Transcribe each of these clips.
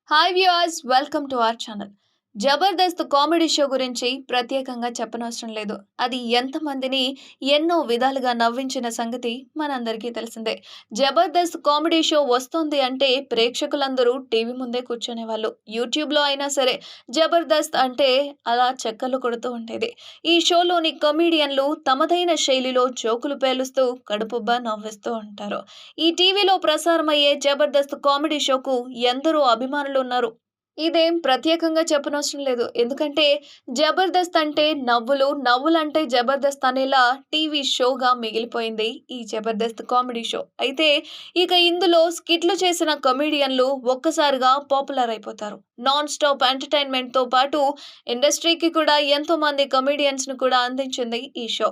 Hi viewers, welcome to our channel. Jabardasth comedy show గురించి ప్రత్యేకంగా చెప్పనవసరం లేదు. అది ఎంతమందిని ఎన్నో విధాలుగా నవ్వించిన సంగతి మనందరికీ తెలిసిందే. జబర్దస్త్ కామెడీ షో వస్తోంది అంటే ప్రేక్షకులందరూ టీవీ ముందే కూర్చునేవాళ్ళు. యూట్యూబ్లో అయినా సరే జబర్దస్త్ అంటే అలా చెక్కలు కొడుతూ ఉండేది. ఈ షోలోని కమెడియన్లు తమదైన శైలిలో జోకులు పేలుస్తూ కడుపుబ్బా నవ్విస్తూ ఉంటారు. ఈ టీవీలో ప్రసారమయ్యే జబర్దస్త్ కామెడీ షోకు ఎందరో అభిమానులు ఉన్నారు. ఇదేం ప్రత్యేకంగా చెప్పనవసరం లేదు. ఎందుకంటే 'జబర్దస్త్' అంటే నవ్వులు, నవ్వులంటే 'జబర్దస్త్' అనేలా టీవీ షోగా మిగిలిపోయింది ఈ 'జబర్దస్త్' కామెడీ షో. అయితే ఇక ఇందులో స్కిట్‌లు చేసిన కమెడియన్‌లు ఒక్కసారిగా పాపులర్ అయిపోతారు. నాన్ స్టాప్ ఎంటర్‌టైన్‌మెంట్‌తో పాటు ఇండస్ట్రీకి కూడా ఎంతో మంది కమెడియన్స్‌ని కూడా అందించింది ఈ షో.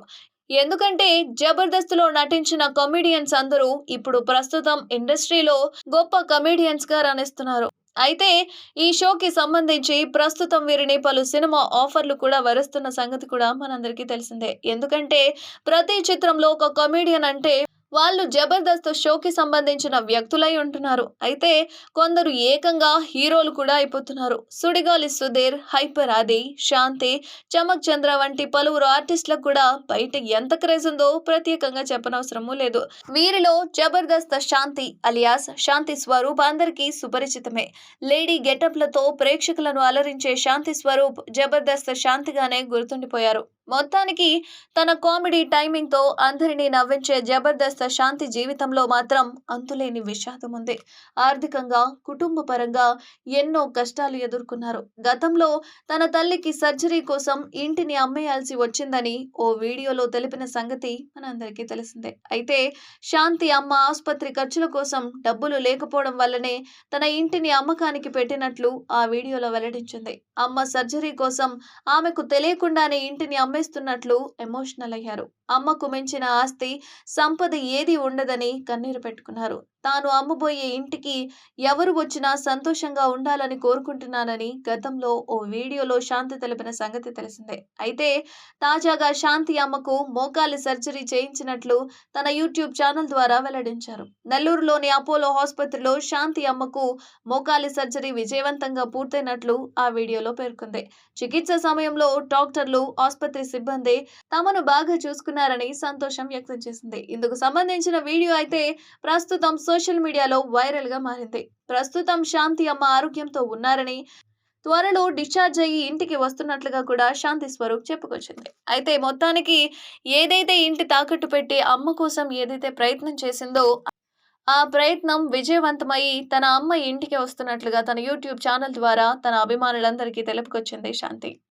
ఎందుకంటే 'జబర్దస్త్'లో నటించిన కమెడియన్స్ అందరూ ఇప్పుడు ప్రస్తుతం ఇండస్ట్రీలో గొప్ప కమెడియన్స్‌గా రాణిస్తున్నారు. అయితే ఈ షోకి సంబంధించి ప్రస్తుతం వీరిని పలు సినిమా ఆఫర్‌లు కూడా వరుస్తున్న సంగతి కూడా మనందరికీ తెలిసిందే. ఎందుకంటే ప్రతి చిత్రంలో ఒక కమెడియన్ అంటే వాళ్ళు 'జబర్దస్త్' షోకి సంబంధించిన వ్యక్తులై ఉంటున్నారు. అయితే కొందరు ఏకంగా హీరోలు కూడా అయిపోతున్నారు. సుడిగాలి సుధీర్, హైపర్ ఆది, శాంతి, చమక్ చంద్ర వంటి పలువురు ఆర్టిస్టులకు కూడా బయట ఎంత క్రేజ్ ఉందో ప్రత్యేకంగా చెప్పనవసరమూ లేదు. వీరిలో జబర్దస్త్ శాంతి అలియాస్ శాంతి స్వరూప్ అందరికీ సుపరిచితమే. లేడీ గెటప్‌లతో ప్రేక్షకులను అలరించే శాంతి స్వరూప్ జబర్దస్త్ శాంతిగానే గుర్తుండిపోయారు. మొత్తానికి తన కామెడీ టైమింగ్‌తో అందరినీ నవ్వించే జబర్దస్త్ శాంతి జీవితంలో మాత్రం అంతులేని విషాదం ఉంది. ఆర్థికంగా, కుటుంబ పరంగా ఎన్నో కష్టాలు ఎదుర్కొన్నారు. గతంలో తన తల్లికి సర్జరీ కోసం ఇంటిని అమ్మేయాల్సి వచ్చిందని ఓ వీడియోలో తెలిపిన సంగతి మనందరికీ తెలిసిందే. అయితే శాంతి అమ్మ ఆసుపత్రి ఖర్చుల కోసం డబ్బులు లేకపోవడం వల్లనే తన ఇంటిని అమ్మకానికి పెట్టినట్లు ఆ వీడియోలో వెల్లడించింది. అమ్మ సర్జరీ కోసం ఆమెకు తెలియకుండానే ఇంటిని అమ్మేస్తున్నట్లు ఎమోషనల్ అయ్యారు. అమ్మకు మించిన ఆస్తి, సంపద ఏదీ ఉండదని కన్నీరు పెట్టుకున్నారు. తాను అమ్మబోయే ఇంటికి ఎవరు వచ్చినా సంతోషంగా ఉండాలని కోరుకుంటున్నానని గతంలో ఓ వీడియోలో శాంతి తెలిపిన సంగతి తెలిసిందే. అయితే తాజాగా శాంతి అమ్మకు మోకాలి సర్జరీ చేయించినట్లు తన యూట్యూబ్ ఛానల్ ద్వారా వెల్లడించారు. నెల్లూరులోని అపోలో ఆసుపత్రిలో శాంతి అమ్మకు మోకాలి సర్జరీ విజయవంతంగా పూర్తయినట్లు ఆ వీడియోలో పేర్కొంది. చికిత్స సమయంలో డాక్టర్లు, ఆసుపత్రి సిబ్బంది తమను బాగా చూసుకున్నారని సంతోషం వ్యక్తం చేసింది. ఇందుకు సంబంధించిన వీడియో అయితే ప్రస్తుతం సోషల్ మీడియాలో వైరల్‌గా మారింది. ప్రస్తుతం శాంతి అమ్మ ఆరోగ్యంతో ఉన్నారని, త్వరలో డిశ్చార్జ్ అయ్యి ఇంటికి వస్తున్నట్లుగా కూడా శాంతి స్వరూప్ చెప్పుకొచ్చింది. అయితే మొత్తానికి ఏదైతే ఇంటి తాకట్టు పెట్టి అమ్మ కోసం ఏదైతే ప్రయత్నం చేసిందో, ఆ ప్రయత్నం విజయవంతమై తన అమ్మ ఇంటికి వస్తున్నట్లుగా తన యూట్యూబ్ ఛానల్ ద్వారా తన అభిమానులందరికీ తెలుపుకొచ్చింది శాంతి.